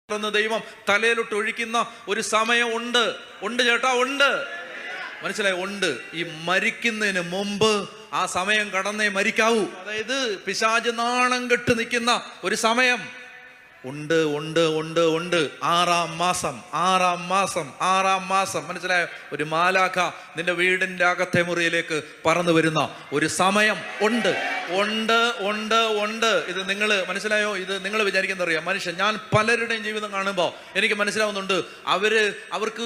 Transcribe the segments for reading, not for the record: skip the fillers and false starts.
ദൈവം തലയിലോട്ട് ഒഴിക്കുന്ന ഒരു സമയം ഉണ്ട്. ഉണ്ട് ചേട്ടാ, ഉണ്ട്. മനസ്സിലായി? ഉണ്ട്. ഈ മരിക്കുന്നതിന് മുമ്പ് ആ സമയം കടന്നേ മരിക്കാവൂ. അതായത് പിശാച് നാണം കെട്ട് നിൽക്കുന്ന ഒരു സമയം ഉണ്ട് ഉണ്ട് ഉണ്ട് ഉണ്ട്. ആറാം മാസം മനസ്സിലായോ? ഒരു മാലാഖ നിന്റെ വീടിന്റെ അകത്തെ മുറിയിലേക്ക് പറന്നു വരുന്ന ഒരു സമയം ഉണ്ട് ഉണ്ട് ഉണ്ട് ഉണ്ട്. ഇത് നിങ്ങൾ മനസ്സിലായോ? ഇത് നിങ്ങൾ വിചാരിക്കുന്ന അറിയാം. മനുഷ്യൻ, ഞാൻ പലരുടെയും ജീവിതം കാണുമ്പോൾ എനിക്ക് മനസ്സിലാവുന്നുണ്ട്, അവർക്ക്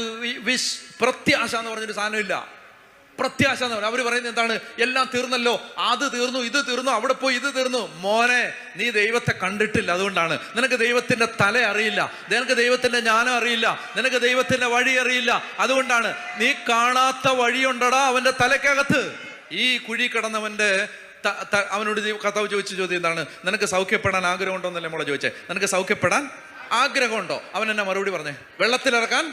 പ്രത്യാശ എന്ന് പറഞ്ഞൊരു സാധനമില്ല. പ്രത്യാശ എന്ന് പറഞ്ഞാൽ അവർ പറയുന്നത് എന്താണ്? എല്ലാം തീർന്നല്ലോ, അത് തീർന്നു, ഇത് തീർന്നു, അവിടെ പോയി ഇത് തീർന്നു. മോനെ, നീ ദൈവത്തെ കണ്ടിട്ടില്ല, അതുകൊണ്ടാണ്. നിനക്ക് ദൈവത്തിന്റെ തല അറിയില്ല, നിനക്ക് ദൈവത്തിന്റെ ജ്ഞാനം അറിയില്ല, നിനക്ക് ദൈവത്തിന്റെ വഴി അറിയില്ല. അതുകൊണ്ടാണ്. നീ കാണാത്ത വഴിയുണ്ടടാ അവന്റെ തലക്കകത്ത്. ഈ കുഴി കിടന്നവന്റെ അവനോട് കർത്താവ് ചോദിച്ച ചോദ്യം എന്താണ്? നിനക്ക് സൗഖ്യപ്പെടാൻ ആഗ്രഹമുണ്ടോ എന്നല്ലേ മോളെ ചോദിച്ചേ? നിനക്ക് സൗഖ്യപ്പെടാൻ ആഗ്രഹമുണ്ടോ? അവൻ എന്നാ മറുപടി പറഞ്ഞേ? വെള്ളത്തിലിറക്കാൻ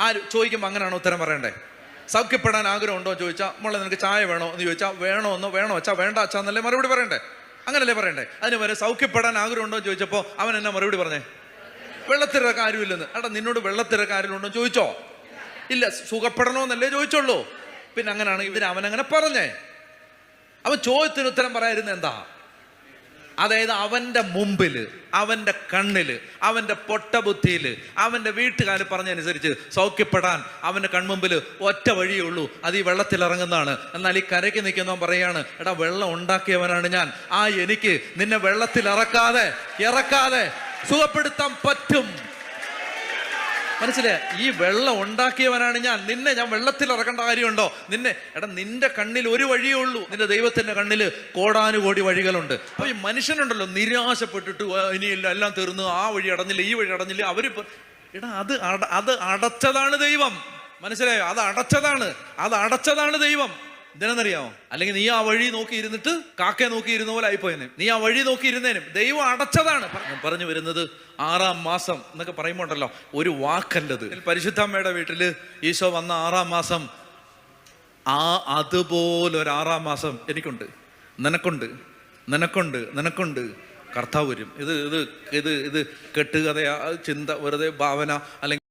ആര് ചോദിക്കുമ്പോൾ അങ്ങനെയാണോ ഉത്തരം പറയണ്ടേ? സൗഖ്യപ്പെടാൻ ആഗ്രഹം ഉണ്ടോ എന്ന് ചോദിച്ചാൽ, മോളെ നിനക്ക് ചായ വേണോ എന്ന് ചോദിച്ചാൽ വേണോ അച്ഛാ, വേണ്ട അച്ഛാ എന്നല്ലേ മറുപടി പറയണ്ടേ? അങ്ങനല്ലേ പറയണ്ടേ? അതിന് വരെ സൗഖ്യപ്പെടാൻ ആഗ്രഹം ഉണ്ടോ എന്ന് ചോദിച്ചപ്പോൾ അവൻ എന്നാ മറുപടി പറഞ്ഞേ? വെള്ളത്തിലിറക്കാൻ ആരുമില്ലെന്ന്. എടാ, നിന്നോട് വെള്ളത്തിലിറക്കാൻ ആരും ഉണ്ടോ ചോദിച്ചോ? ഇല്ല. സുഖപ്പെടണോന്നല്ലേ ചോദിച്ചോളൂ. പിന്നെ അങ്ങനെയാണ് ഇതിന് അവനങ്ങനെ പറഞ്ഞേ. അവൻ ചോദ്യത്തിന് ഉത്തരം പറയാതിരുന്ന എന്താ? അതായത് അവന്റെ മുമ്പില്, അവന്റെ കണ്ണില്, അവന്റെ പൊട്ടബുദ്ധിയില്, അവന്റെ വീട്ടുകാർ പറഞ്ഞനുസരിച്ച് സൗഖ്യപ്പെടാൻ അവന്റെ കൺമുമ്പിൽ ഒറ്റ വഴിയേ ഉള്ളൂ, അത് ഈ വെള്ളത്തിൽ ഇറങ്ങുന്നതാണ്. എന്നാൽ ഈ കരയ്ക്ക് നിൽക്കുന്നവൻ പറയാണ്, എടാ, വെള്ളം ഉണ്ടാക്കിയവനാണ് ഞാൻ. എനിക്ക് നിന്നെ വെള്ളത്തിൽ ഇറക്കാതെ സുഖപ്പെടുത്താൻ പറ്റും. മനസ്സിലായ? ഈ വെള്ളം ഉണ്ടാക്കിയവനാണ് ഞാൻ. നിന്നെ ഞാൻ വെള്ളത്തിൽ ഇറക്കേണ്ട കാര്യമുണ്ടോ? നിന്റെ കണ്ണിൽ ഒരു വഴിയേ ഉള്ളൂ, നിന്റെ ദൈവത്തിന്റെ കണ്ണിൽ കോടാനുകോടി വഴികളുണ്ട്. അപ്പൊ ഈ മനുഷ്യനുണ്ടല്ലോ, നിരാശപ്പെട്ടിട്ട് ഇനിയില്ല, എല്ലാം തീർന്നു, ആ വഴി അടഞ്ഞില്ല, ഈ വഴി അടഞ്ഞില്ല. അത് അടച്ചതാണ് ദൈവം. മനസ്സിലായോ? അത് അടച്ചതാണ് ദൈവം. എന്തിനാണെന്നറിയാമോ? അല്ലെങ്കിൽ നീ ആ വഴി നോക്കി ഇരുന്നിട്ട് കാക്കയെ നോക്കി ഇരുന്ന പോലെ ആയിപ്പോയനെ. നീ ആ വഴി നോക്കി ഇരുന്നേനും ദൈവം അടച്ചതാണ്. പറഞ്ഞു വരുന്നത്, 6-ാം മാസം എന്നൊക്കെ പറയുമ്പോൾ ഉണ്ടല്ലോ, ഒരു വാക്കല്ലത്. പരിശുദ്ധമ്മയുടെ വീട്ടില് ഈശോ വന്ന 6-ാം മാസം, അതുപോലൊരു 6-ാം മാസം എനിക്കുണ്ട്, നിനക്കുണ്ട്. കർത്താവ് വരും. ഇത് കെട്ടുകഥ, ചിന്ത, വെറുതെ ഭാവന, അല്ലെങ്കിൽ